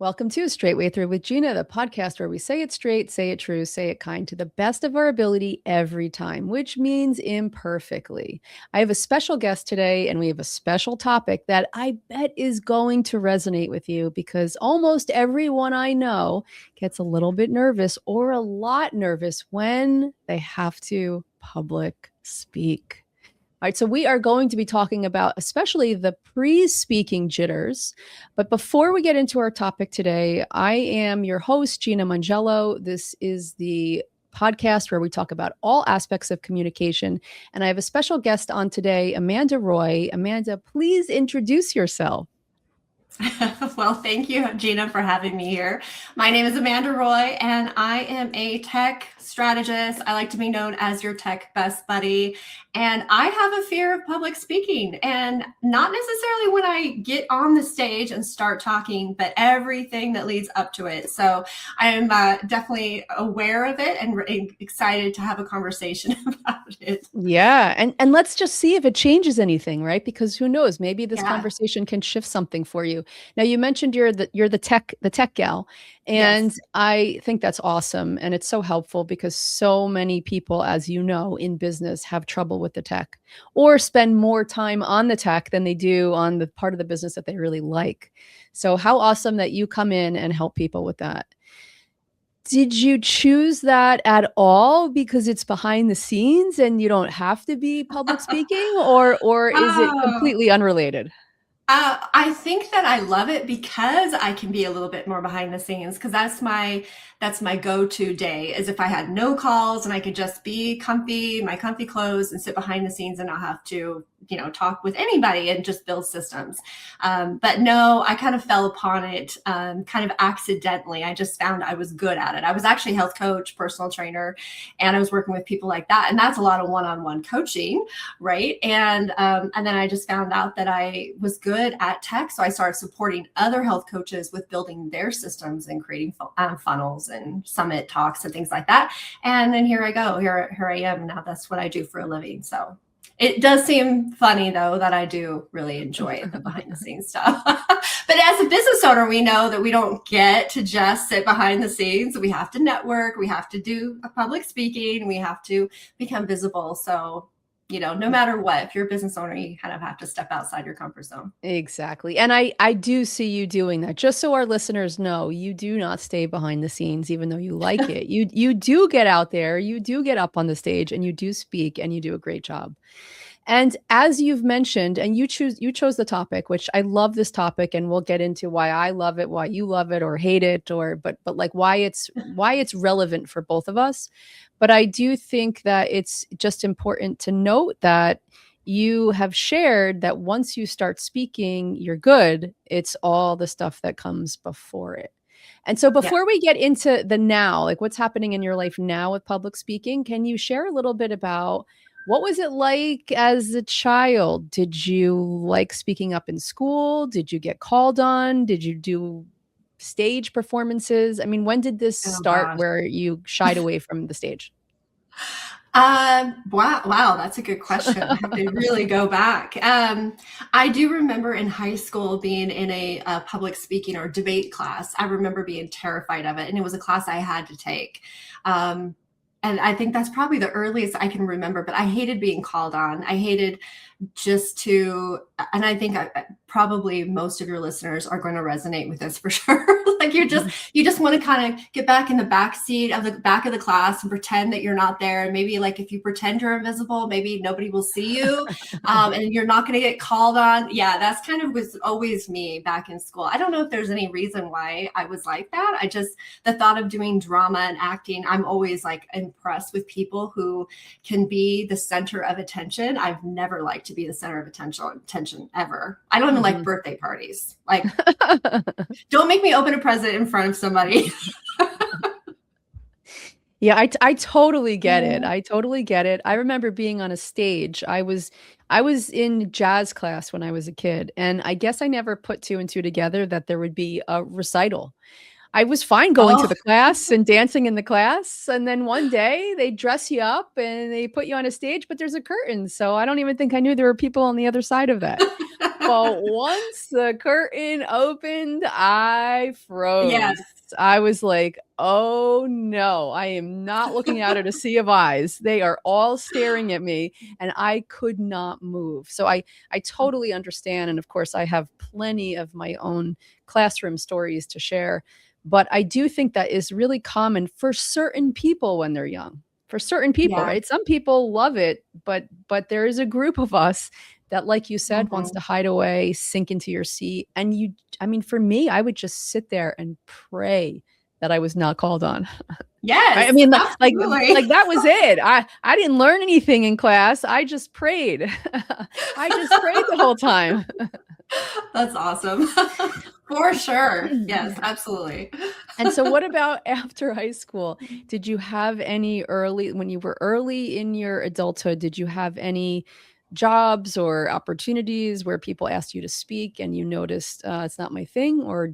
Welcome to Straightway Through with Gina, the podcast where we say it straight, say it true, say it kind to the best of our ability every time, which means imperfectly. I have a special guest today, and we have a special topic that I bet is going to resonate with you because almost everyone I know gets a little bit nervous or a lot nervous when they have to public speak. All right, so we are going to be talking about especially the pre-speaking jitters. But before we get into our topic today, I am your host, Gina Mangello. This is the podcast where we talk about all aspects of communication. And I have a special guest on today, Amanda Roy. Amanda, please introduce yourself. Well, thank you, Gina, for having me here. My name is Amanda Roy, and I am a tech strategist. I like to be known as your tech best buddy. And I have a fear of public speaking, and not necessarily when I get on the stage and start talking, but everything that leads up to it. So I am definitely aware of it and excited to have a conversation about it. Yeah. And let's just see if it changes anything, right? Because who knows, maybe this conversation can shift something for you. Now, you mentioned you're the tech gal, and Yes. I think that's awesome. And it's so helpful because so many people, as you know, in business have trouble with the tech or spend more time on the tech than they do on the part of the business that they really like. So how awesome that you come in and help people with that. Did you choose that at all because it's behind the scenes and you don't have to be public speaking, or is it Oh. completely unrelated? I think that I love it because I can be a little bit more behind the scenes, because that's my go-to day, is if I had no calls and I could just be comfy, my comfy clothes, and sit behind the scenes and not have to, talk with anybody and just build systems. But no, I kind of fell upon it kind of accidentally. I just found I was good at it. I was actually a health coach, personal trainer, and I was working with people like that. And that's a lot of one-on-one coaching, right? And then I just found out that I was good at tech. So I started supporting other health coaches with building their systems and creating funnels and summit talks and things like that. And then here I go. Here I am now. That's what I do for a living. So it does seem funny, though, that I do really enjoy the behind the scenes stuff. But as a business owner, we know that we don't get to just sit behind the scenes. We have to network. We have to do a public speaking. We have to become visible. So, no matter what, if you're a business owner, you kind of have to step outside your comfort zone. Exactly. And I do see you doing that. Just so our listeners know, you do not stay behind the scenes, even though you like it. You do get out there, you do get up on the stage, and you do speak, and you do a great job. And as you've mentioned, and you chose the topic, which I love this topic, and we'll get into why I love it, why you love it or hate it, but like why it's relevant for both of us. But I do think that it's just important to note that you have shared that once you start speaking, you're good. It's all the stuff that comes before it. And so before we get into the now, like what's happening in your life now with public speaking, can you share a little bit about what was it like as a child? Did you like speaking up in school? Did you get called on? Did you do stage performances? I mean, when did this Oh, start gosh. where you shied away from the stage? Wow, that's a good question. I have to really go back. I do remember in high school being in a public speaking or debate class. I remember being terrified of it, and it was a class I had to take. And I think that's probably the earliest I can remember, but I hated being called on. I hated and I think probably most of your listeners are going to resonate with this for sure. Like you just want to kind of get back in the back seat of the back of the class and pretend that you're not there. And maybe like if you pretend you're invisible, maybe nobody will see you and you're not going to get called on. Yeah, that's kind of was always me back in school. I don't know if there's any reason why I was like that. The thought of doing drama and acting, I'm always like impressed with people who can be the center of attention. I've never liked to be the center of attention ever. I don't even like birthday parties. Like, don't make me open a present in front of somebody. Yeah, I totally get it. I totally get it. I remember being on a stage. I was in jazz class when I was a kid, and I guess I never put two and two together that there would be a recital. I was fine going to Oh, the class and dancing in the class. And then one day they dress you up and they put you on a stage, but there's a curtain. So I don't even think I knew there were people on the other side of that. Well, once the curtain opened, I Yes. froze. I was like, "Oh, no. I am not looking out at a sea of eyes. They are all staring at me," and I could not move. So I totally understand, and of course, I have plenty of my own classroom stories to share, but I do think that is really common for certain people when they're young. For certain people, Yeah. right? Some people love it, but there is a group of us that, like you said, wants Mhm. to hide away, sink into your seat. And I mean, for me, I would just sit there and pray that I was not called on. Right? I Yes, mean, absolutely. like that was it. I didn't learn anything in class. I just prayed. I just prayed the whole time. That's awesome. For sure. Yes, absolutely. And so what about after high school? Did you have any when you were early in your adulthood, did you have any jobs or opportunities where people asked you to speak and you noticed, it's not my thing, or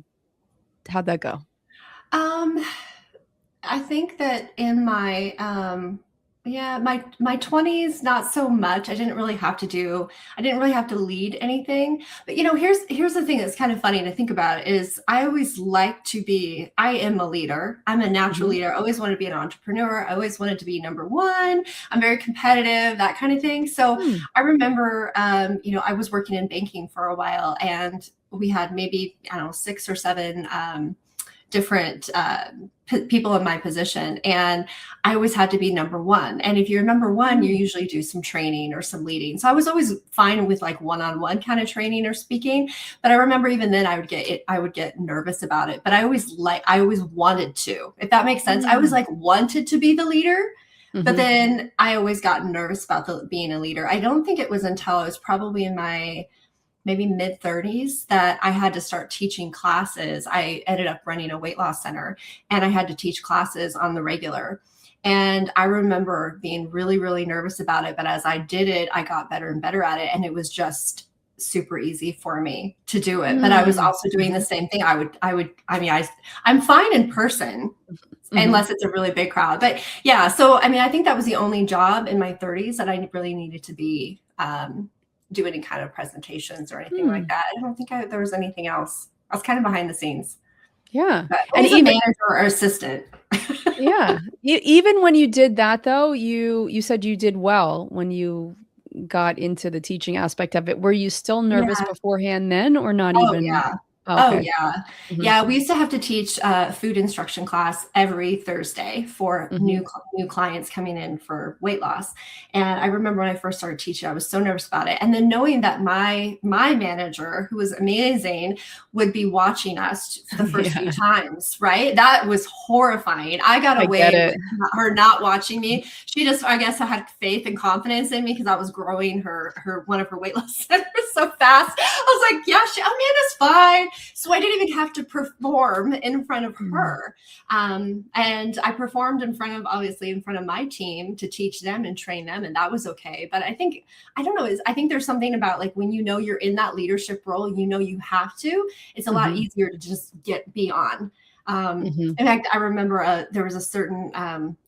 how'd that go? Um, I think that in my yeah, my 20s not so much. I didn't really have to lead anything. But here's the thing that's kind of funny to think about is I am a leader. I'm a natural Mhm. leader. I always wanted to be an entrepreneur. I always wanted to be number one. I'm very competitive, that kind of thing. So Hmm. I remember I was working in banking for a while and we had maybe, I don't know, six or seven different people in my position, and I always had to be number one. And if you're number one, you Mm. usually do some training or some leading. So I was always fine with like one-on-one kind of training or speaking. But I remember even then I would get nervous about it. But I always wanted to, if that makes sense. I was Mm. like wanted to be the leader. But Mhm. then I always got nervous about being a leader. I don't think it was until I was probably in my maybe mid 30s that I had to start teaching classes. I ended up running a weight loss center and I had to teach classes on the regular. And I remember being really, really nervous about it. But as I did it, I got better and better at it. And it was just super easy for me to do it. But I was Mm. also doing the Mhm. same thing. I'm fine in person Mhm. unless it's a really big crowd. But yeah, so I mean, I think that was the only job in my 30s that I really needed to be do any kind of presentations or anything like Hmm. that. I don't think there was anything else. I was kind of behind the scenes, Yeah. but And always a even manager or assistant. yeah. Even when you did that though, you said you did well when you got into the teaching aspect of it. Were you still nervous Yeah. beforehand then or not Oh, even? yeah. Oh, Oh, okay. yeah. Mhm. Yeah, we used to have to teach food instruction class every Thursday for Mhm. new clients coming in for weight loss. And I remember when I first started teaching, I was so nervous about it. And then knowing that my manager, who was amazing, would be watching us the first few Yeah, times, right? That was horrifying. I got I get away it. with her not watching me. She just, I guess, I had faith and confidence in me because I was growing her one of her weight loss centers so fast. I was like, yeah, Amanda's fine. So I didn't even have to perform in front of Mm. her. And I performed obviously in front of my team to teach them and train them. And that was okay. But I don't know, I think there's something about like when you know you're in that leadership role, you know you have to, it's a lot Mhm. easier to just be on. Mhm. In fact, I remember there was a certain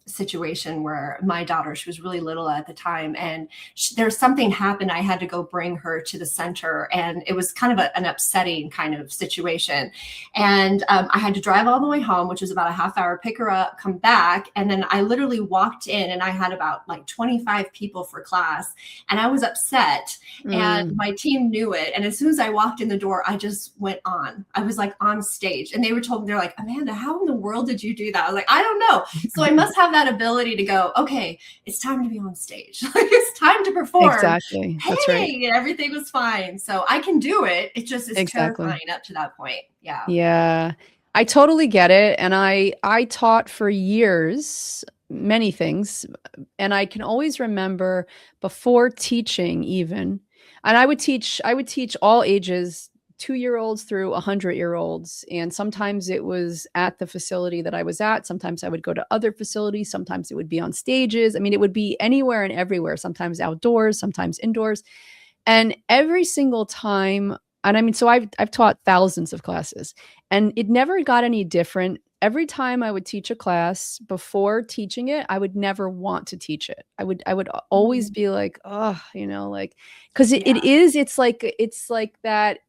situation where my daughter, she was really little at the time, and there's something happened. I had to go bring her to the center, and it was kind of an upsetting kind of situation. And I had to drive all the way home, which was about a half hour, pick her up, come back, and then I literally walked in, and I had about like 25 people for class, and I was upset, and Mm. my team knew it. And as soon as I walked in the door, I just went on. I was like on stage, and they were told, they're like, Amanda, how in the world did you do that? I was like, I don't know. So I must have that ability to go, okay, it's time to be on stage. Like it's time to perform. Exactly. That's right. Hey, and everything was fine. So I can do it. It just is Exactly. terrifying up to that point. Yeah. Yeah. I totally get it, and I taught for years, many things, and I can always remember before teaching even, and I would teach all ages, 2-year-olds through 100-year-olds, and sometimes it was at the facility that I was at, sometimes I would go to other facilities, sometimes it would be on stages. I mean, it would be anywhere and everywhere, sometimes outdoors, sometimes indoors. And every single time, and I mean, so I've taught thousands of classes, and it never got any different every time I would teach a class, before teaching it, I would never want to teach it. I would always Mm. be like, oh, like, because Yeah, it's like that.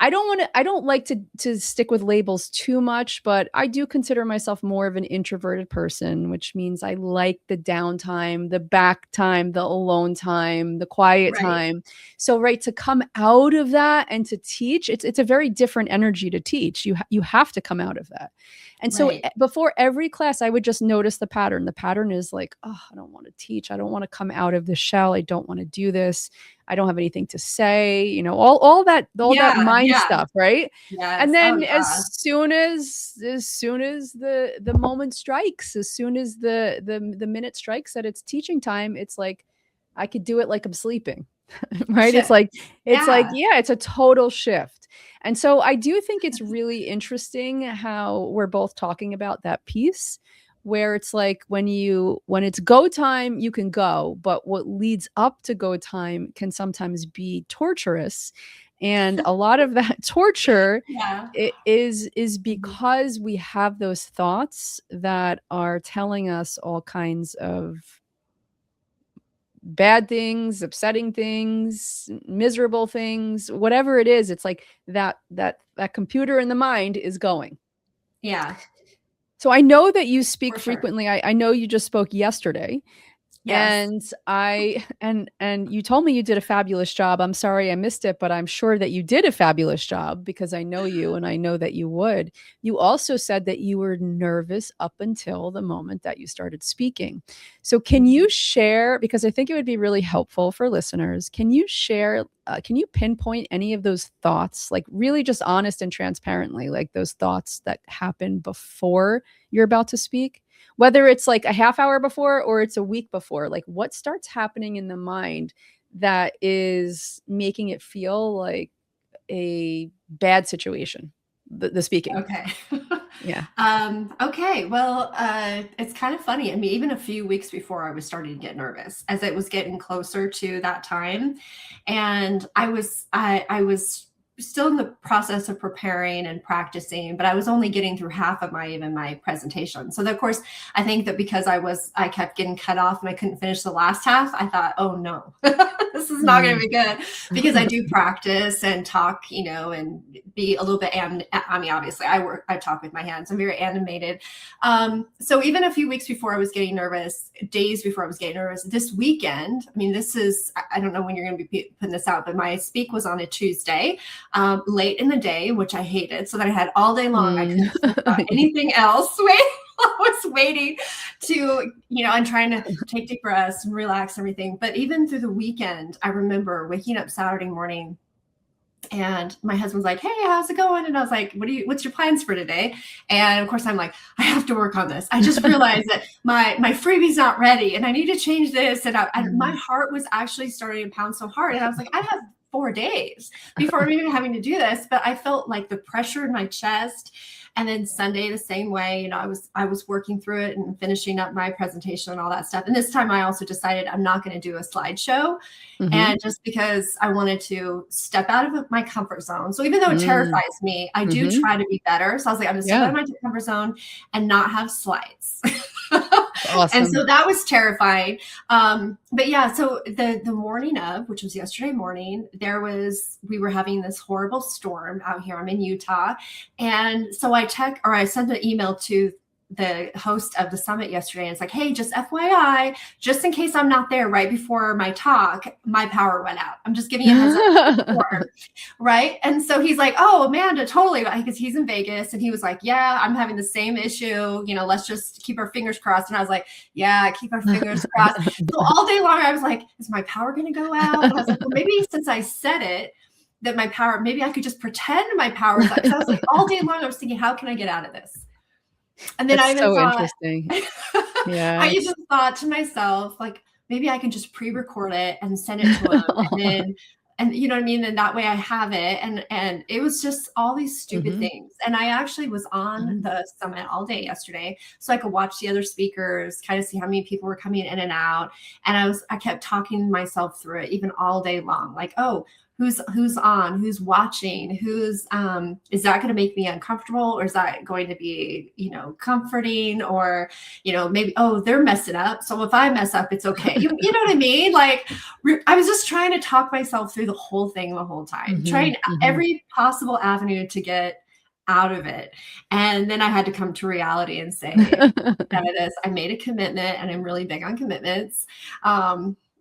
I don't like to stick with labels too much, but I do consider myself more of an introverted person, which means I like the downtime, the back time, the alone time, the quiet right, time. So right, to come out of that and to teach, it's a very different energy to teach. You have to come out of that. And so right, before every class, I would just notice the pattern. The pattern is like, oh, I don't want to teach. I don't want to come out of the shell. I don't want to do this. I don't have anything to say, all that yeah, mind yeah, stuff, right? And yes, oh then yeah, as soon as the moment strikes, as soon as the minute strikes that it's teaching time, it's like I could do it like I'm sleeping. Right? It's shift, like yeah, yeah, it's a total shift. And so I do think it's really interesting how we're both talking about that piece where it's like when it's go time, you can go, but what leads up to go time can sometimes be torturous. And a lot of that torture yeah, is mhm, because we have those thoughts that are telling us all kinds of bad things, upsetting things, miserable things, whatever it is. It's like that computer in the mind is going. yeah, So I know that you speak for sure, frequently. I know you just spoke yesterday. yes. And you told me you did a fabulous job. I'm sorry I missed it, but I'm sure that you did a fabulous job because I know you and I know that you would. You also said that you were nervous up until the moment that you started speaking. So can Mhm. you share, because I think it would be really helpful for listeners, can you pinpoint any of those thoughts, like really just honest and transparently, like those thoughts that happen before you're about to speak? Whether it's like a half hour before or it's a week before, like what starts happening in the mind that is making it feel like a bad situation, the speaking. Okay. Yeah. Okay. Well, it's kind of funny. I mean, even a few weeks before I was starting to get nervous as it was getting closer to that time. And I was still in the process of preparing and practicing, but I was only getting through half of my presentation. So of course, I think that because I kept getting cut off and I couldn't finish the last half, I thought, oh no, this is not going to Mm. be good because I do practice and talk, and be a little bit. I mean, obviously, I talk with my hands. I'm very animated. So even a few weeks before I was getting nervous, days before I was getting nervous, this weekend. I mean, this is I don't know when you're going to be putting this out, but my speak was on a Tuesday, late in the day, which I hated. So that I had all day long. I Mm. couldn't think about anything else. I was waiting to, and trying to take deep breaths and relax and everything. But even through the weekend, I remember waking up Saturday morning and my husband's like, "Hey, how's it going?" And I was like, what's your plans for today?" And of course I'm like, I have to work on this. I just realized that my freebie's not ready and I need to change this. And my Mm. heart was actually starting to pound so hard. And I was like, I have 4 days before I'm even having to do this. But I felt like the pressure in my chest. And then Sunday the same way, I was working through it and finishing up my presentation and all that stuff. And this time I also decided I'm not going to do a slideshow. Mhm. And just because I wanted to step out of my comfort zone. So even though it Mm. terrifies me, I do Mhm. try to be better. So I was like, I'm gonna step out Yeah. of my comfort zone and not have slides. And Awesome. so that was terrifying. But yeah, so the morning of, which was yesterday morning, we were having this horrible storm out here. I'm in Utah. And so I sent an email to the host of the summit yesterday. And it's like, hey, just FYI, just in case I'm not there right before my talk, my power went out. I'm just giving you a heads up before. Right. And so he's like, oh, Amanda, totally. Because he's in Vegas. And he was like, yeah, I'm having the same issue. Let's just keep our fingers crossed. And I was like, yeah, keep our fingers crossed. So all day long, I was like, is my power going to go out? But I was like, well, maybe since I said it, that my power, maybe I could just pretend my power is out. So I was like, all day long, I was thinking, how can I get out of this? And then I That's even so thought, interesting. I Yes. even thought to myself, like, maybe I can just pre-record it and send it to him. And you know what I mean? And that way I have it. And it was just all these stupid Mhm. things. And I actually was on Mhm. the summit all day yesterday. So I could watch the other speakers, kind of see how many people were coming in and out. And I kept talking myself through it even all day long. Like, oh, who's on, who's watching, who's is that going to make me uncomfortable, or is that going to be, comforting, or maybe, oh, they're messing up, so if I mess up, it's okay. You know what I mean? Like, I was just trying to talk myself through the whole thing the whole time, Mhm, trying mhm. every possible avenue to get out of it. And then I had to come to reality and say, that it is, I made a commitment, and I'm really big on commitments.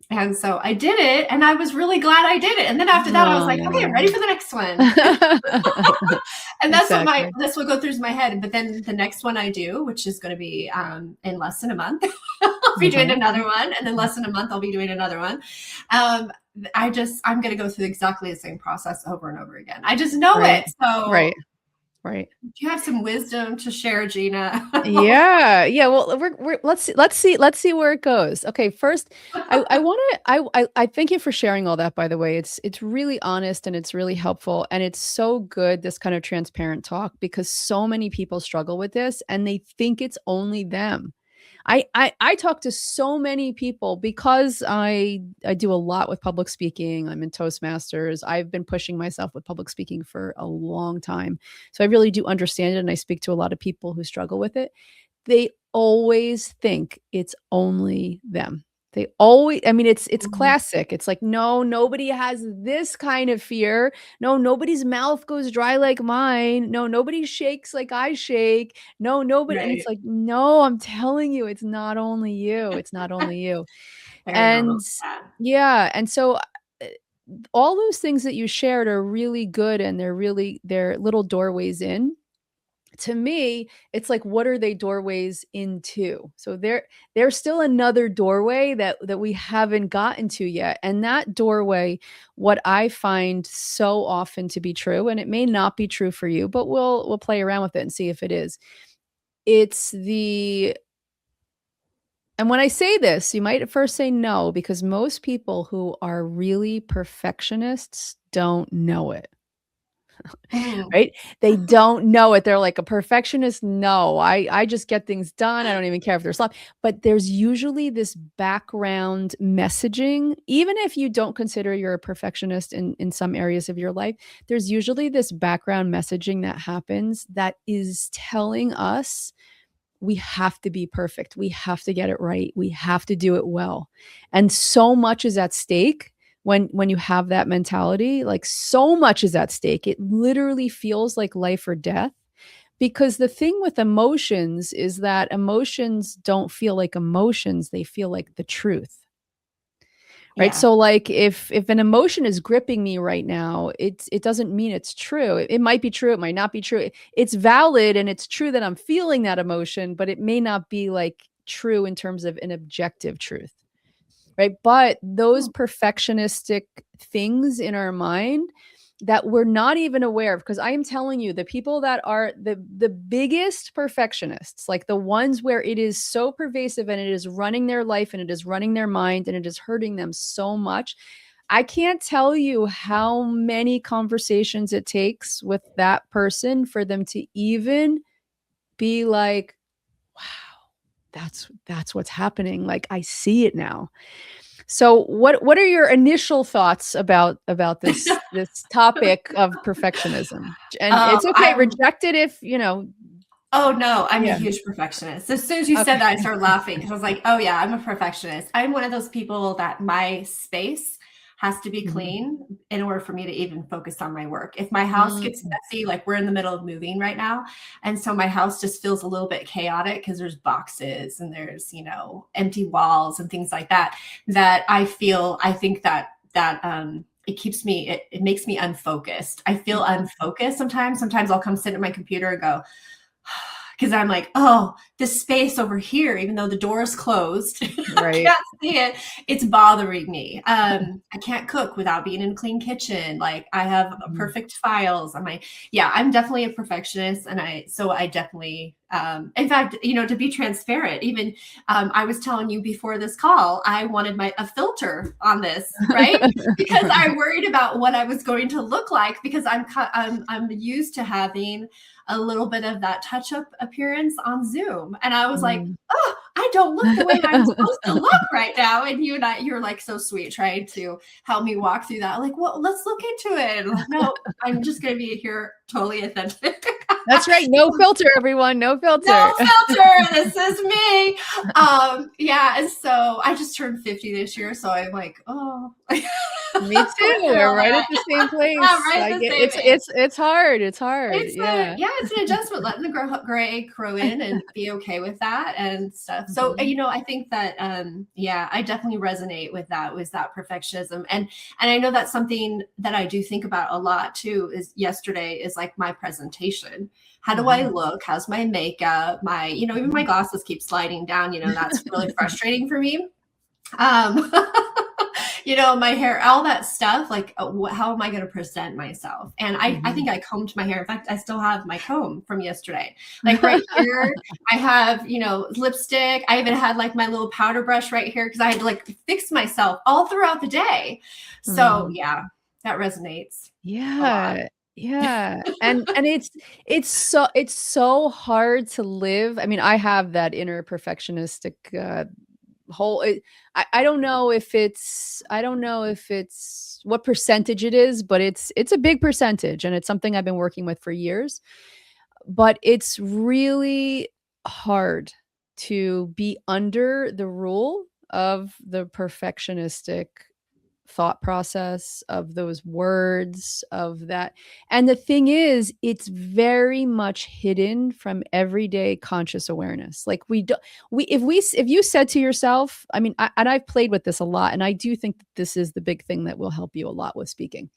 And so I did it, and I was really glad I did it. And then after that, I was like, okay, I'm ready Aw. for the next one. And Exactly. that's what goes through my head. But then the next one I do, which is going to be in less than a month, I'll be doing Uh-huh. another one. And then less than a month, I'll be doing another one. Um, I'm going to go through exactly the same process over and over again. I just know Right. it. So Right. Right. do you have some wisdom to share, Gina? Yeah. Yeah. Well, let's see where it goes. Okay. First, I want to, I thank you for sharing all that, by the way. It's really honest and it's really helpful. And it's so good, this kind of transparent talk, because so many people struggle with this and they think it's only them. I talk to so many people because I do a lot with public speaking. I'm in Toastmasters. I've been pushing myself with public speaking for a long time. So I really do understand it, and I speak to a lot of people who struggle with it. They always think it's only them. They always, I mean, it's Mhm. classic. It's like, no, nobody has this kind of fear. No, nobody's mouth goes dry like mine. No, nobody shakes like I shake. No, nobody. And it's Right. like, no, I'm telling you, it's not only you. It's not only you. Very normal. And Yeah. yeah, and so all those things that you shared are really good, and they're little doorways in. To me, it's like, what are they doorways into? So there's still another doorway that we haven't gotten to yet. And that doorway, what I find so often to be true, and it may not be true for you, but we'll play around with it and see if it is. It's the and when I say this, you might at first say no, because most people who are really perfectionists don't know it. Mm. Right? They don't know it. They're like, a perfectionist? No, I just get things done. I don't even care if they're slow. But there's usually this background messaging, even if you don't consider you're a perfectionist in some areas of your life, there's usually this background messaging that happens that is telling us we have to be perfect. We have to get it right. We have to do it well. And so much is at stake when you have that mentality. Like, so much is at stake. It literally feels like life or death, because the thing with emotions is that emotions don't feel like emotions, they feel like the truth. Right? Yeah. So like, if an emotion is gripping me right now, it doesn't mean it's true. It might be true, it might not be true. It's valid and it's true that I'm feeling that emotion, but it may not be like true in terms of an objective truth. Right? But those Mm. perfectionistic things in our mind that we're not even aware of, because I am telling you, the people that are the biggest perfectionists, like the ones where it is so pervasive and it is running their life and it is running their mind and it is hurting them so much, I can't tell you how many conversations it takes with that person for them to even be like, wow, that's what's happening. Like, I see it now. So what are your initial thoughts about this topic of perfectionism? And it's okay, I'm reject it if, you know. Oh no, I'm a Yeah. huge perfectionist. As soon as you said Okay. that, I started laughing because I was like, oh yeah, I'm a perfectionist. I'm one of those people that my space has to be Mhm. clean in order for me to even focus on my work. If my house gets Mm. messy, like we're in the middle of moving right now, and so my house just feels a little bit chaotic because there's boxes and there's, empty walls and things like that, that I think that it makes me unfocused. I feel Mhm. unfocused sometimes. Sometimes I'll come sit at my computer and go, because I'm like, oh, this space over here, even though the door is closed, I Right. can't see it. It's bothering me. I can't cook without being in a clean kitchen. Like I have Mhm. perfect files. Yeah, I'm definitely a perfectionist, and so I definitely, in fact, to be transparent, even I was telling you before this call, I wanted a filter on this, right? Because I Right. worried about what I was going to look like because I'm used to having a little bit of that touch up appearance on Zoom. And I was like, Mm. oh, I don't look the way I'm supposed to look right now. And you're like so sweet trying to help me walk through that. Like, well, let's look into it. And I'm like, no, I'm just going to be here totally authentic. That's right. No filter, everyone. No filter. No filter. This is me. Yeah. And so I just turned 50 this year. So I'm like, oh, Me too. going through We're all right at that. the same place. Right I at the get same age. it's hard. It's hard. Yeah. It's an adjustment, letting the gray grow in and be okay with that and stuff. So, Mhm. I think that, yeah, I definitely resonate with that perfectionism. And I know that's something that I do think about a lot too, is yesterday is like my presentation. How do I Mhm. look? How's my makeup? Even my Mhm. glasses keep sliding down, that's really frustrating for me. Um, my hair, all that stuff, like how am I going to present myself? And I Mhm. think I combed my hair. In fact, I still have my comb from yesterday. Like right here, I have, lipstick. I even had like my little powder brush right here because I had to like fix myself all throughout the day. So Mm. yeah, that resonates a lot. Yeah. Yeah. And it's so hard to live. I mean, I have that inner perfectionistic whole I don't know if it's what percentage it is, but it's a big percentage and it's something I've been working with for years. But it's really hard to be under the rule of the perfectionistic thought process, of those words, of that. And the thing is, it's very much hidden from everyday conscious awareness. Like we do, if you said to yourself, I mean, and I've played with this a lot, and I do think that this is the big thing that will help you a lot with speaking.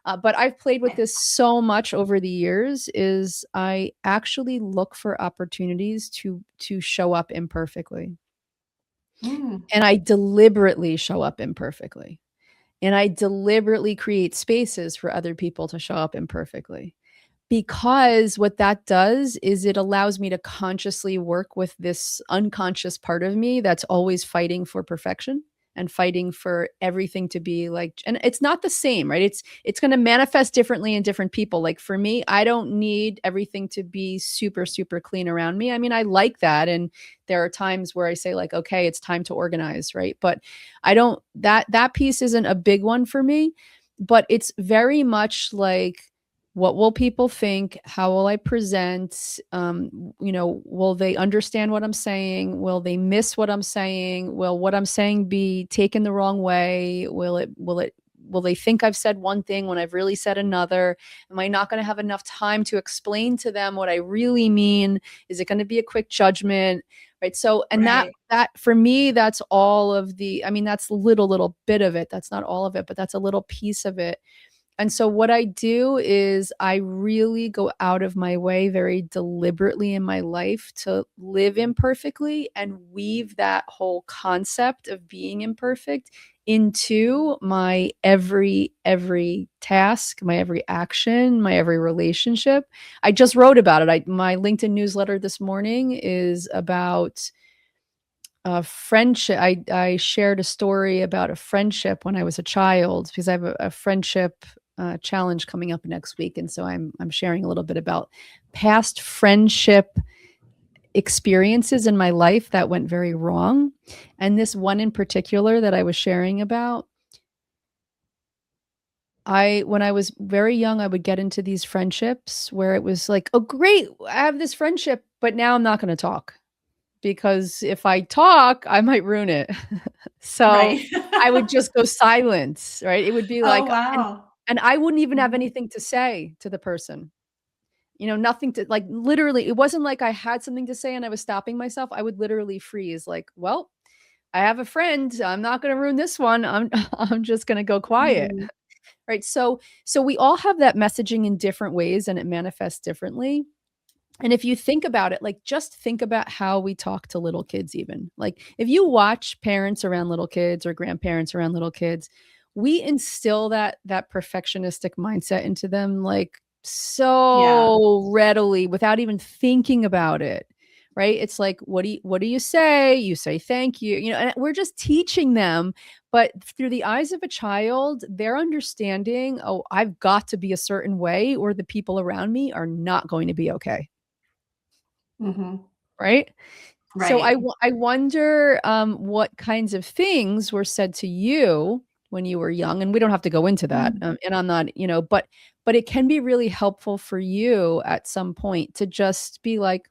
But I've played with this so much over the years. Is I actually look for opportunities to show up imperfectly, Mm, and I deliberately show up imperfectly. And I deliberately create spaces for other people to show up imperfectly. Because what that does is it allows me to consciously work with this unconscious part of me that's always fighting for perfection and fighting for everything to be like, and it's not the same, right? It's going to manifest differently in different people. Like for me, I don't need everything to be super super clean around me. I mean, I like that, and there are times where I say like, okay, it's time to organize, right? But I don't, that piece isn't a big one for me, but it's very much like, what will people think? How will I present? Will they understand what I'm saying? Will they miss what I'm saying? Will what I'm saying be taken the wrong way? Will they think I've said one thing when I've really said another? Am I not going to have enough time to explain to them what I really mean? Is it going to be a quick judgment? Right. So, and right. that for me, that's all of the, I mean, that's a little bit of it. That's not all of it, but that's a little piece of it. And so what I do is I really go out of my way very deliberately in my life to live imperfectly and weave that whole concept of being imperfect into my every task, my every action, my every relationship. I just wrote about it. My LinkedIn newsletter this morning is about friendship. I shared a story about a friendship when I was a child, because I have a friendship challenge coming up next week, and so I'm sharing a little bit about past friendship experiences in my life that went very wrong. And this one in particular that I was sharing about, when I was very young, I would get into these friendships where it was like, oh great, I have this friendship, but now I'm not going to talk, because if I talk, I might ruin it. So Right. I would just go silent, right? It would be Oh, like, wow. and I wouldn't even have Mhm. anything to say to the person. Nothing to, like, literally, it wasn't like I had something to say and I was stopping myself. I would literally freeze, like, well, I have a friend. I'm not going to ruin this one. I'm just going to go quiet. Mhm. Right? So we all have that messaging in different ways and it manifests differently. And if you think about it, like, just think about how we talk to little kids, even. Like, if you watch parents around little kids or grandparents around little kids, we instill that perfectionistic mindset into them, like, Yeah. so readily without even thinking about it. Right? It's like, what do you say? You say thank you. And we're just teaching them, but through the eyes of a child, they're understanding, oh, I've got to be a certain way or the people around me are not going to be okay. Mhm. Right? So Right. I wonder what kinds of things were said to you when you were young, and we don't have to go into that. Mm. And I'm not, but it can be really helpful for you at some point to just be like,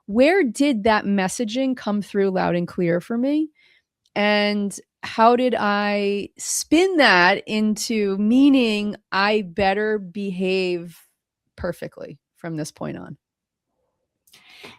where did that messaging come through loud and clear for me? And how did I spin that into meaning I better behave perfectly from this point on?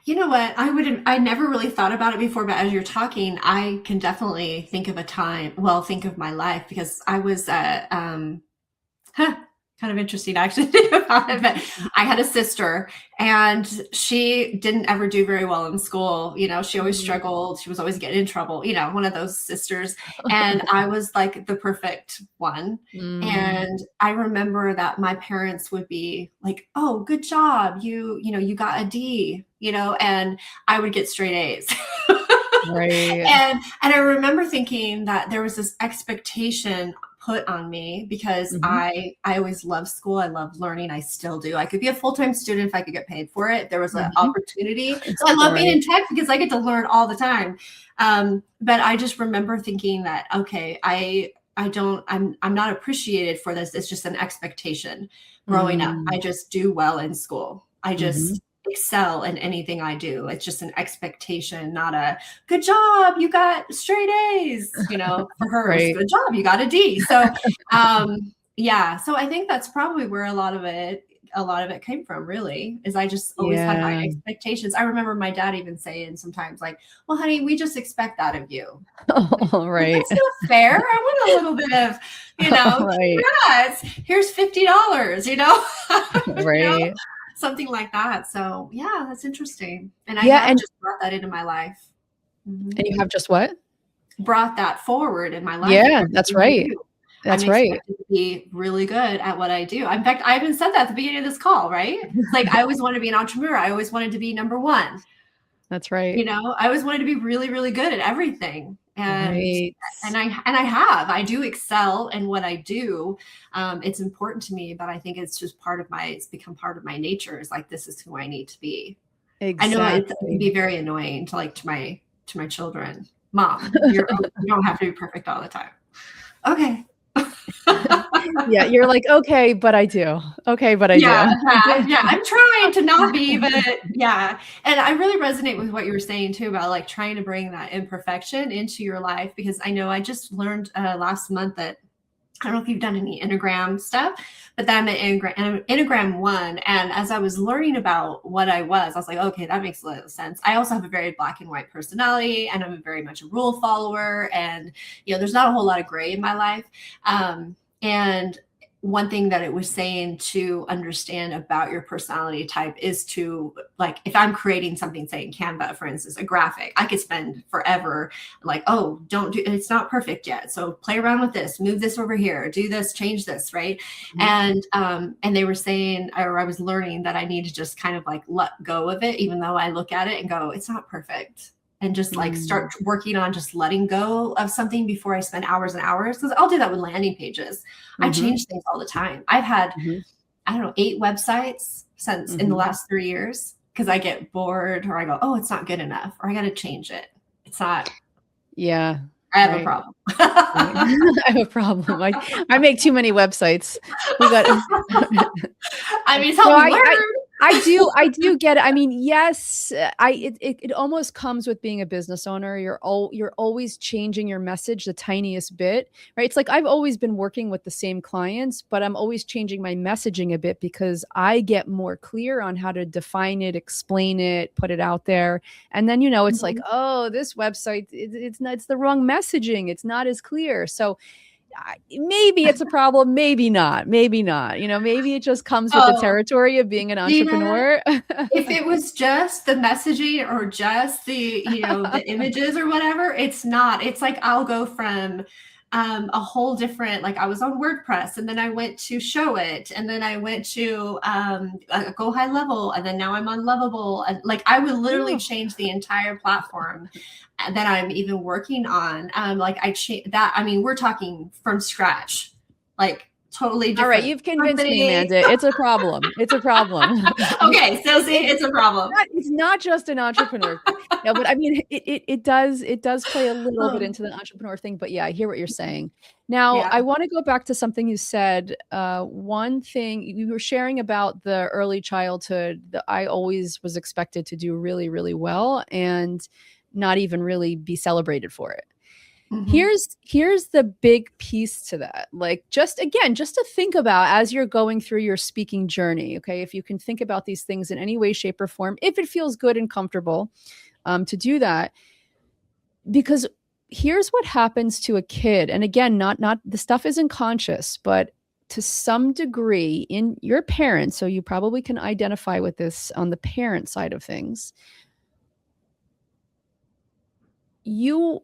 You know what? I never really thought about it before, but as you're talking, I can definitely think of a time, well, think of my life because I was huh, kind of interesting actually to think about it, but I had a sister and she didn't ever do very well in school. You know, she always Mm. struggled. She was always getting in trouble, one of those sisters. And I was like the perfect one. Mm. And I remember that my parents would be like, "Oh, good job. You got a D, and I would get straight A's." Right. And I remember thinking that there was this expectation put on me because Mhm. I always loved school. I love learning. I still do. I could be a full-time student if I could get paid for it. There was an Mhm. opportunity. So I love being Right. in tech because I get to learn all the time. But I just remember thinking that, okay, I'm not appreciated for this. It's just an expectation growing up. Mm. I just do well in school. I Mhm. just excel in anything I do. It's just an expectation, not a good job, you got straight A's. For her, it was Right. good job, you got a D. So, yeah. So I think that's probably where a lot of it came from, really, is I just always had high Yeah. expectations. I remember my dad even saying sometimes, like, "Well, honey, we just expect that of you." Like, Oh, well, right. that's not fair. I want a little bit of, Right. congrats. Here's $50, you know, Right. something like that. So yeah, that's interesting. And I Yeah, have and just brought that into my life. Mhm. you have just what? Brought that forward in my life with Yeah, that's everything I right. do. I'm That's right. expected to be really good at what I do. In fact, I even said that at the beginning of this call, right? It's like I always want to be an entrepreneur. I always wanted to be number one. That's right. I always wanted to be really, really good at everything. And Right. I do excel in what I do. It's important to me, but I think it's just it's become part of my nature. Is like, this is who I need to be. I know it can Exactly. be very annoying to my children. Mom, you don't have to be perfect all the time. Okay. Yeah, you're like, "Okay, but I do. Okay, but I Yeah, do." yeah, yeah. I'm trying to not be, but yeah. And I really resonate with what you were saying too about like trying to bring that imperfection into your life because I know I just learned last month that I don't know if you've done any Enneagram stuff, but that I'm an Enneagram one. And as I was learning about what I was like, okay, that makes a lot of sense. I also have a very black and white personality, and I'm very much a rule follower. And, there's not a whole lot of gray in my life. And one thing that it was saying to understand about your personality type is to, like, if I'm creating something, say in Canva, for instance, a graphic, I could spend forever like, oh, don't do it's not perfect yet. So play around with this, move this over here, do this, change this, right? Mhm. And they were saying, or I was learning that I need to just kind of like let go of it, even though I look at it and go, it's not perfect. And just like start Mm. working on just letting go of something before I spend hours and hours. Because I'll do that with landing pages. I Mhm. change things all the time. I've had, Mhm. I don't know, 8 websites since in the Mhm. last 3 years because I get bored or I go, oh, it's not good enough, or I got to change it. It's not, Yeah. I have a Right. problem. Right. I have a problem. I make too many websites. We got I mean, it's No, helped me I do get it. I mean, yes, it almost comes with being a business owner. You're always changing your message the tiniest bit, right? It's like I've always been working with the same clients, but I'm always changing my messaging a bit because I get more clear on how to define it, explain it, put it out there. And then, it's like, learn. oh, this website, it's the wrong messaging. It's not as clear. So maybe it's a problem, maybe not, maybe not. Maybe it just comes with the Oh, territory of being an Gina, entrepreneur. if it was just the messaging or just the images or whatever, it's not. It's like I'll go from a whole different, like I was on WordPress and then I went to Show It and then I went to Go High Level and then now I'm on Lovable. And like I would literally Oh, change the entire platform that I'm even working on. Like I change that. I mean, we're talking from scratch, like totally All right, different you've convinced me, company. Amanda. It's a problem. It's a problem. Okay, so see, it's a problem. It's not just an entrepreneur thing. No, but I mean, it does play a little bit Um, into the entrepreneur thing. But yeah, I hear what you're saying. Now, yeah. I want to go back to something you said. One thing you were sharing about the early childhood that I always was expected to do really, really well and not even really be celebrated for it. Hmm. Here's the big piece to that. Like just again, just to think about as you're going through your speaking journey, okay? If you can think about these things in any way, shape, or form, if it feels good and comfortable to do that, because here's what happens to a kid. And again, not the stuff isn't conscious, but to some degree in your parents, so you probably can identify with this on the parent side of things. You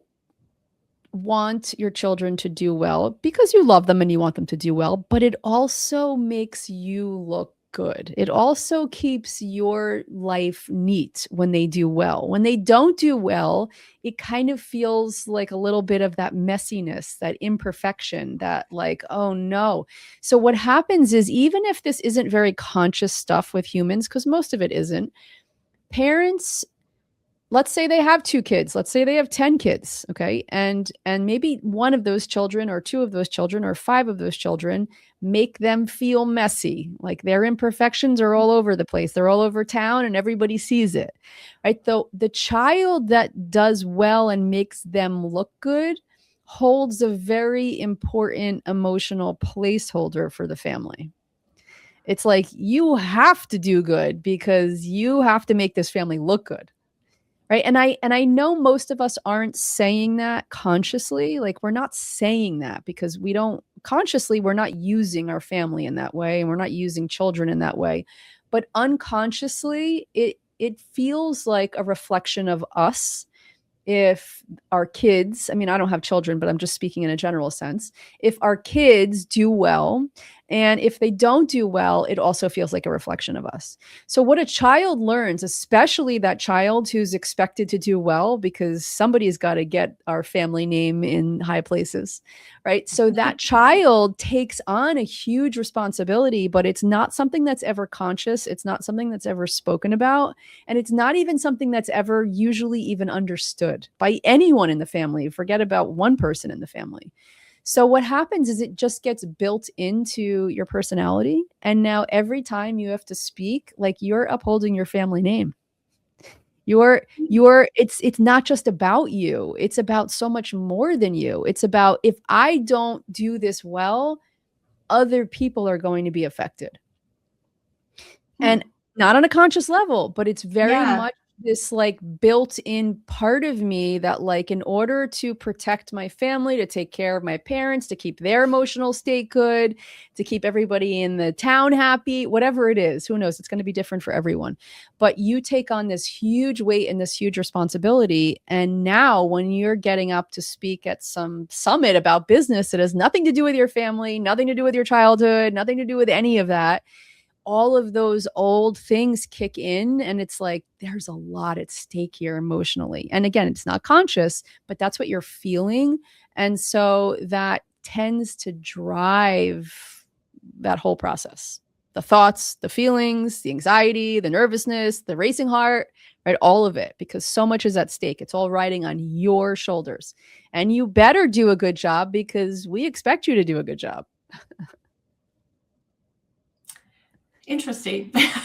want your children to do well because you love them and you want them to do well, but it also makes you look good. It also keeps your life neat when they do well. When they don't do well, it kind of feels like a little bit of that messiness, that imperfection, that like, oh no. So, what happens is, even if this isn't very conscious stuff with humans, because most of it isn't, parents, let's say they have two kids, let's say they have 10 kids, okay, and maybe one of those children or two of those children or five of those children make them feel messy, like their imperfections are all over the place, they're all over town and everybody sees it, right? Though the child that does well and makes them look good holds a very important emotional placeholder for the family. It's like you have to do good because you have to make this family look good, right? And I know most of us aren't saying that consciously. Like we're not saying that because we don't consciously, we're not using our family in that way and we're not using children in that way. But unconsciously, it feels like a reflection of us if our kids, I mean, I don't have children, but I'm just speaking in a general sense. If our kids do well, and if they don't do well, it also feels like a reflection of us. So, what a child learns, especially that child who's expected to do well, because somebody's got to get our family name in high places, right? So, that child takes on a huge responsibility, but it's not something that's ever conscious. It's not something that's ever spoken about. And it's not even something that's ever usually even understood by anyone in the family. Forget about one person in the family. So what happens is it just gets built into your personality. And now every time you have to speak, like you're upholding your family name. It's not just about you. It's about so much more than you. It's about if I don't do this well, other people are going to be affected. And Hmm. not on a conscious level, but it's very Yeah. much this like built in part of me that like in order to protect my family, to take care of my parents, to keep their emotional state good, to keep everybody in the town happy, whatever it is, who knows, it's going to be different for everyone. But you take on this huge weight and this huge responsibility, and now when you're getting up to speak at some summit about business that has nothing to do with your family, nothing to do with your childhood, nothing to do with any of that, all of those old things kick in, and it's like there's a lot at stake here emotionally. And again, it's not conscious, but that's what you're feeling. And so that tends to drive that whole process, the thoughts, the feelings, the anxiety, the nervousness, the racing heart, right? All of it, because so much is at stake. It's all riding on your shoulders, and you better do a good job because we expect you to do a good job. Interesting. That's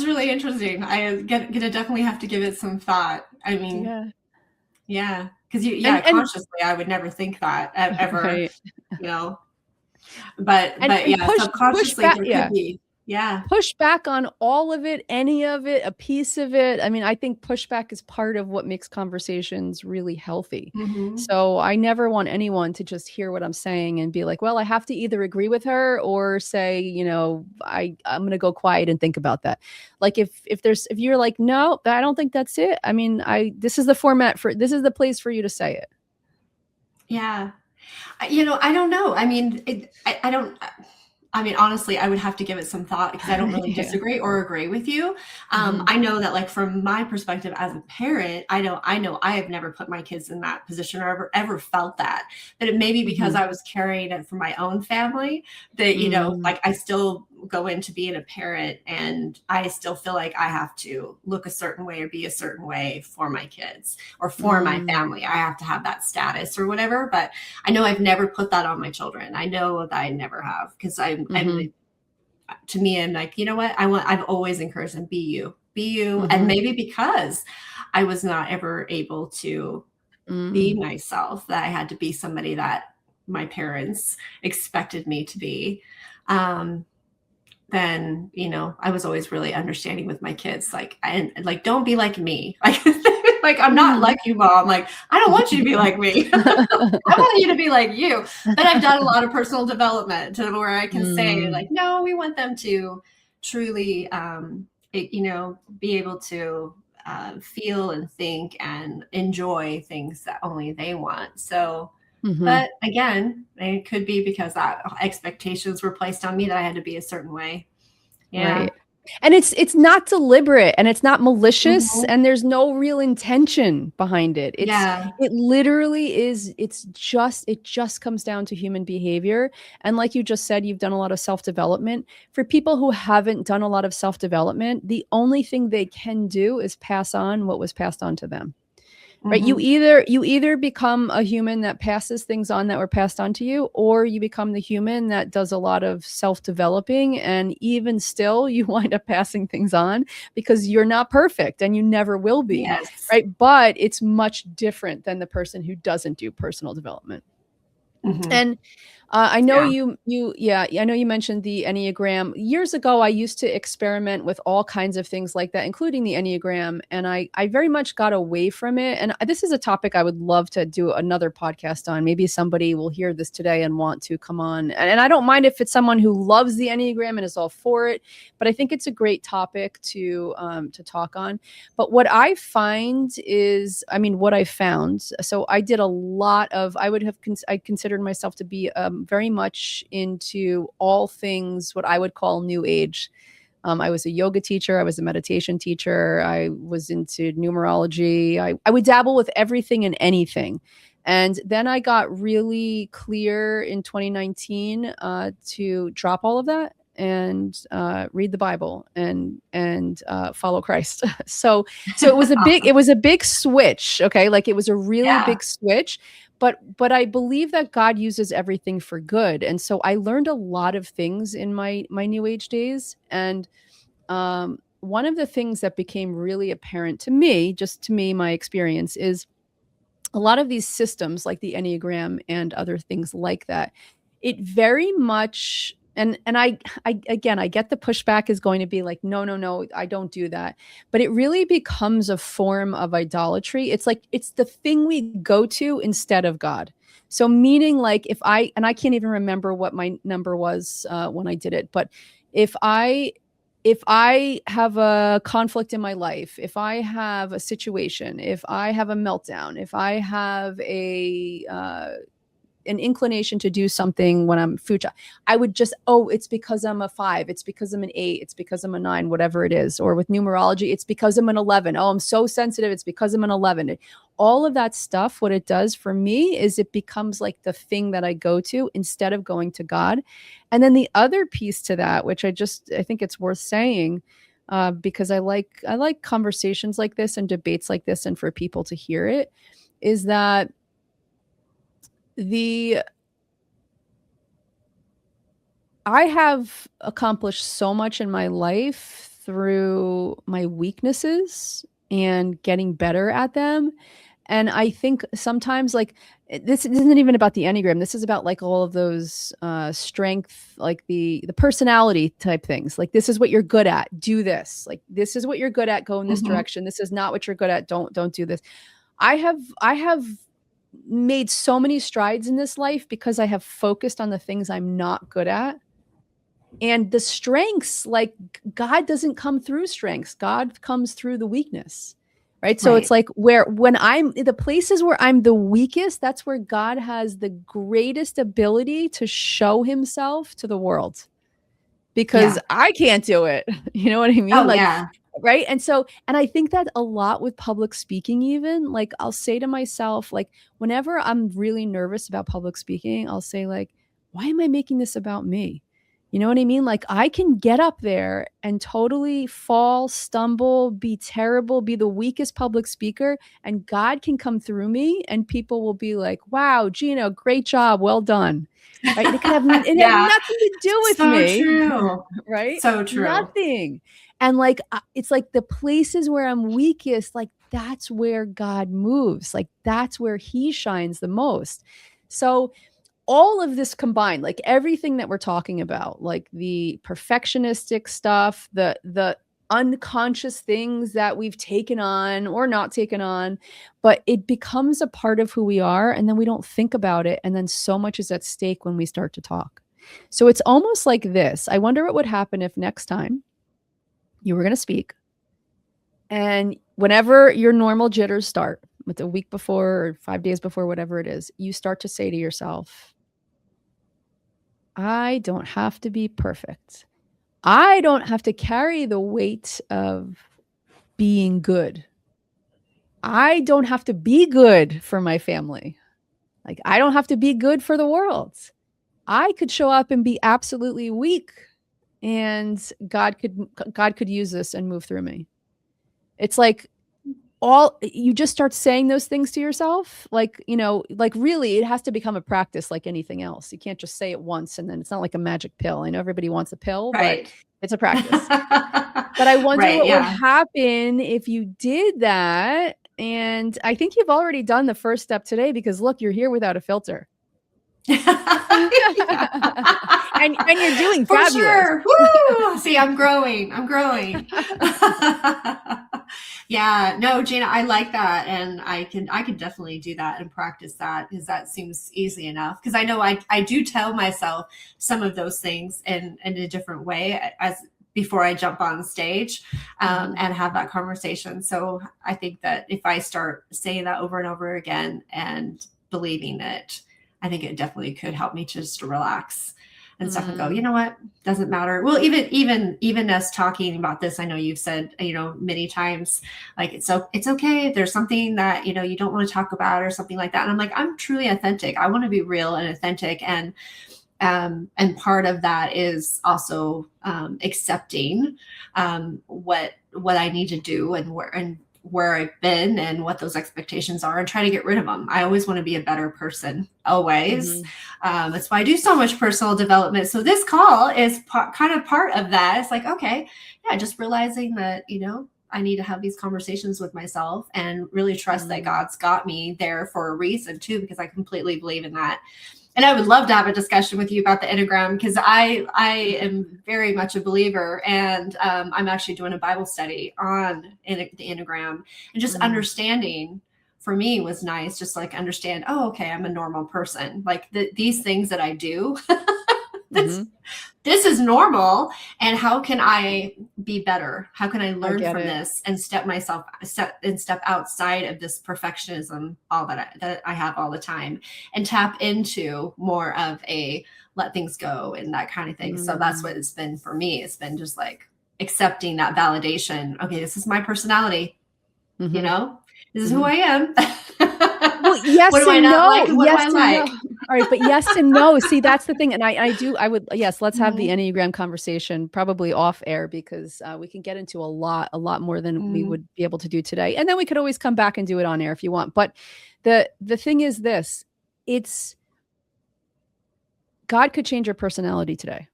really interesting. Gonna definitely have to give it some thought. I mean, Yeah. yeah, because yeah, And consciously, I would never think that ever, right. you know. But And yeah, push subconsciously back, there could yeah, be. Yeah. push back on all of it, any of it, a piece of it. I mean, I think pushback is part of what makes conversations really healthy. Hmm. So I never want anyone to just hear what I'm saying and be like, well, I have to either agree with her or say, I'm going to go quiet and think about that. Like if you're like, no, I don't think that's it. I mean, this is the format for, this is the place for you to say it. Yeah. I don't know. I mean, I don't. I mean, honestly, I would have to give it some thought because I don't really Yeah. disagree or agree with you. Hmm. I know that, like, from my perspective as a parent, I know I have never put my kids in that position or ever felt that. But it may be because Hmm. I was carrying it from my own family that, Mm. like, I still go into being a parent and I still feel like I have to look a certain way or be a certain way for my kids or for my Mm. family. I have to have that status or whatever. But I know I've never put that on my children. I know that I never have because I'm Hmm. to me, I'm like, you know what? I've always encouraged them, be you. And Hmm. maybe because I was not ever able to be Mm. myself, that I had to be somebody that my parents expected me to be. Um, then, I was always really understanding with my kids. Like, and like, don't be like me. Like I'm not Mm. like you, mom. Like, I don't want you to be like me. I want you to be like you. But I've done a lot of personal development to where I can say, Mm. like, no, we want them to truly, be able to feel and think and enjoy things that only they want. So, Hmm. but again, it could be because that expectations were placed on me that I had to be a certain way. Yeah. Right. And it's not deliberate and it's not malicious Mhm. and there's no real intention behind it. Yeah. It literally is it just comes down to human behavior. And like you just said, you've done a lot of self-development. For people who haven't done a lot of self-development, the only thing they can do is pass on what was passed on to them. Right? you Mhm. either you either become a human that passes things on that were passed on to you, or you become the human that does a lot of self-developing, and even still you wind up passing things on because you're not perfect and you never will be. Yes. Right? But it's much different than the person who doesn't do personal development. Mhm. And I know Yeah. yeah, I know you mentioned the Enneagram. Years ago, I used to experiment with all kinds of things like that, including the Enneagram, and I very much got away from it. And this is a topic I would love to do another podcast on. Maybe somebody will hear this today and want to come on. And I don't mind if it's someone who loves the Enneagram and is all for it, but I think it's a great topic to talk on. But what I find is, I mean, what I found. So I did a lot of. I considered myself to be very much into all things what I would call new age. I was a yoga teacher. I was a meditation teacher. I was into numerology. I would dabble with everything and anything. And then I got really clear in 2019 to drop all of that and read the Bible and follow Christ. So it Awesome. was a big switch. Okay, like it was a really Yeah. big switch, but I believe that God uses everything for good. And so I learned a lot of things in my new age days. And one of the things that became really apparent to me, just to me, my experience is a lot of these systems like the Enneagram and other things like that, it very much and I again I get the pushback is going to be like, no, no, no, I don't do that. But it really becomes a form of idolatry. It's like it's the thing we go to instead of God. So meaning like if I can't even remember what my number was when I did it, but if I if I have a conflict in my life, if I have a situation, if I have a meltdown, if I have a an inclination to do something when I'm food, I would just, oh, it's because I'm a 5, it's because I'm an 8, it's because I'm a 9, whatever it is. Or with numerology, it's because I'm an 11. Oh, I'm so sensitive, it's because I'm an 11. All of that stuff, what it does for me is it becomes like the thing that I go to instead of going to God. And then the other piece to that, which I think it's worth saying, because I like conversations like this and debates like this, and for people to hear it, is that the I have accomplished so much in my life through my weaknesses and getting better at them. And I think sometimes, like, this isn't even about the Enneagram. This is about like all of those strength, like the personality type things. Like, this is what you're good at. Do this. Like, this is what you're good at. Go in this Mhm. direction. This is not what you're good at. Don't do this. I have made so many strides in this life because I have focused on the things I'm not good at, and the strengths, like, God doesn't come through strengths. God comes through the weakness. Right? So it's Right. like where when I'm the places where I'm the weakest, that's where God has the greatest ability to show himself to the world. because Yeah. I can't do it. You know what I mean? Oh, Like, yeah. right. And I think that a lot with public speaking, even like I'll say to myself, like, whenever I'm really nervous about public speaking, I'll say, like, why am I making this about me? You know what I mean? Like, I can get up there and totally fall, stumble, be terrible, be the weakest public speaker, and God can come through me, and people will be like, wow, Gina, great job. Well done. Right. And it had Yeah. nothing to do with So me. true. Right. So true. Nothing. And like, it's like the places where I'm weakest, like that's where God moves. Like that's where he shines the most. So all of this combined, like everything that we're talking about, like the perfectionistic stuff, the unconscious things that we've taken on or not taken on, but it becomes a part of who we are, and then we don't think about it, and then so much is at stake when we start to talk. So it's almost like this. I wonder what would happen if next time you were going to speak, and whenever your normal jitters start, with a week before or 5 days before, whatever it is, you start to say to yourself, I don't have to be perfect. I don't have to carry the weight of being good. I don't have to be good for my family. Like, I don't have to be good for the world. I could show up and be absolutely weak, and God could use this and move through me. It's like, all you just start saying those things to yourself, like, you know, like really it has to become a practice like anything else. You can't just say it once and then it's not like a magic pill. I know everybody wants a pill, but Right. it's a practice. But I wonder Right. what would Yeah. happen if you did that. And I think you've already done the first step today, because look, you're here without a filter. Yeah. And you're doing For fabulous. sure. Woo! See, I'm growing. I'm growing. Yeah, no, Gina, I like that. And I can definitely do that and practice that, because that seems easy enough. Because I know I do tell myself some of those things in a different way as before I jump on stage, and have that conversation. So I think that if I start saying that over and over again and believing it, I think it definitely could help me just to relax and stuff and go, you know what, doesn't matter. Well, even us talking about this, I know you've said, many times, like, it's okay if there's something that, you don't want to talk about or something like that. And I'm like, I'm truly authentic. I want to be real and authentic. And part of that is also accepting what I need to do, and where I've been and what those expectations are, and try to get rid of them. I always want to be a better person, always. That's why I do so much personal development. So this call is kind of part of that. It's like, okay, yeah, just realizing that, I need to have these conversations with myself and really trust that God's got me there for a reason too, because I completely believe in that. And I would love to have a discussion with you about the Enneagram, because I am very much a believer, and I'm actually doing a Bible study on the Enneagram, and just understanding for me was nice. Just like understand, oh, okay, I'm a normal person. Like these things that I do, this is normal. And how can I be better? How can I learn from this and step outside of this perfectionism, all that I have all the time, and tap into more of a let things go and that kind of thing. So that's what it's been for me. It's been just like accepting that validation. Okay, this is my personality. This is who I am. Well, yes what do I and not no. like? What Yes do I and like? no. All right, but yes and no. See, that's the thing. And yes, let's have the Enneagram conversation probably off air, because we can get into a lot more than we would be able to do today. And then we could always come back and do it on air if you want. But the thing is this, it's God could change your personality today.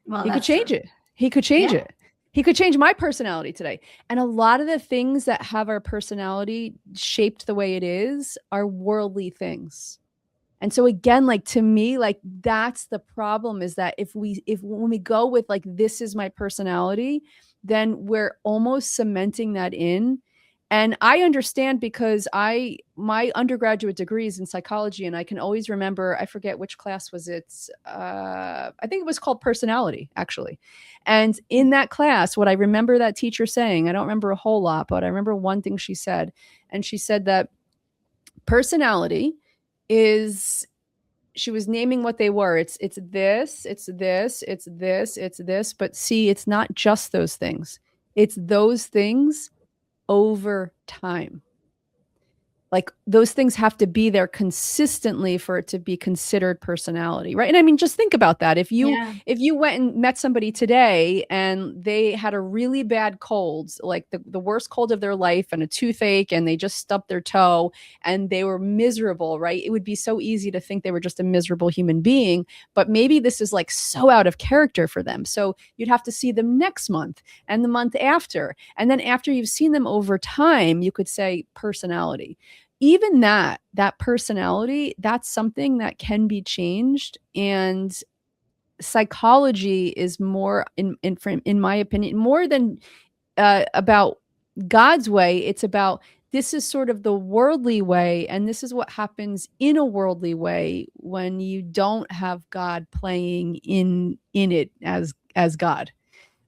Well, he could change it. He could change it. He could change my personality today. And a lot of the things that have our personality shaped the way it is are worldly things. And so again, like, to me, like, that's the problem, is that when we go with like, this is my personality, then we're almost cementing that in. And I understand, because my undergraduate degree is in psychology, and I can always remember, I forget which class was it. I think it was called personality, actually. And in that class, what I remember that teacher saying, I don't remember a whole lot, but I remember one thing she said. And she said that personality is she was naming what they were. It's this, it's this, it's this, it's this. But see, it's not just those things. It's those things over time. Like those things have to be there consistently for it to be considered personality, right? And I mean, just think about that. Yeah. If you went and met somebody today and they had a really bad cold, like the worst cold of their life and a toothache, and they just stubbed their toe and they were miserable, right? It would be so easy to think they were just a miserable human being, but maybe this is like so out of character for them. So you'd have to see them next month and the month after. And then after you've seen them over time, you could say personality. Even that personality, that's something that can be changed. And psychology is more in my opinion, more than about God's way. It's about, this is sort of the worldly way, and this is what happens in a worldly way when you don't have God playing in it as God.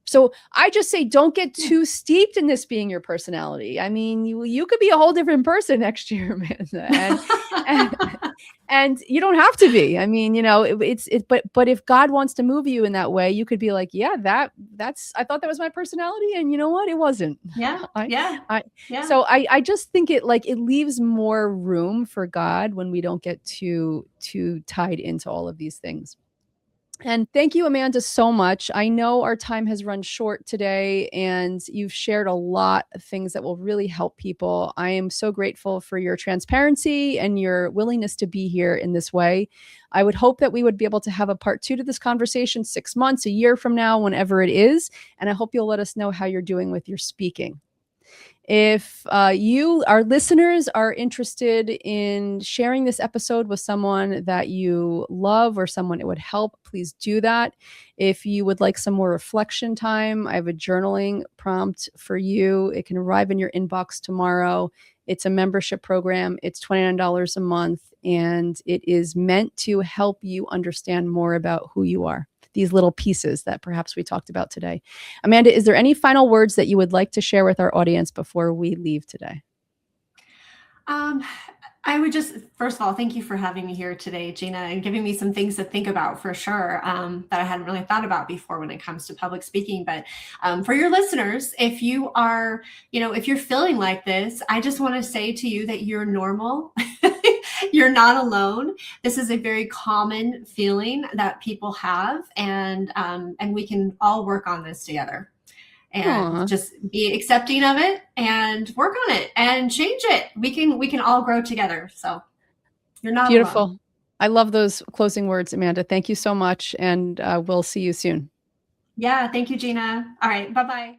So I just say, don't get Yeah. too steeped in this being your personality. I mean, you could be a whole different person next year, Amanda, and and you don't have to be. I mean, but if God wants to move you in that way, you could be like, yeah, that's I thought that was my personality, and you know what, it wasn't. Yeah. I Yeah. I Yeah. so I just think it leaves more room for God when we don't get too tied into all of these things. And thank you, Amanda, so much. I know our time has run short today, and you've shared a lot of things that will really help people. I am so grateful for your transparency and your willingness to be here in this way. I would hope that we would be able to have a part two to this conversation 6 months, a year from now, whenever it is. And I hope you'll let us know how you're doing with your speaking. If our listeners, are interested in sharing this episode with someone that you love or someone it would help, please do that. If you would like some more reflection time, I have a journaling prompt for you. It can arrive in your inbox tomorrow. It's a membership program. It's $29 a month, and it is meant to help you understand more about who you are. These little pieces that perhaps we talked about today. Amanda, is there any final words that you would like to share with our audience before we leave today? Um, I would just, first of all, thank you for having me here today, Gina, and giving me some things to think about for sure, that I hadn't really thought about before when it comes to public speaking. But for your listeners, if you are, if you're feeling like this, I just want to say to you that you're normal. You're not alone. This is a very common feeling that people have, and we can all work on this together, and Aw, just be accepting of it and work on it and change it. We can all grow together. So you're not alone. beautiful. I love those closing words, Amanda. Thank you so much, and we'll see you soon. Yeah, thank you, Gina. All right, bye-bye.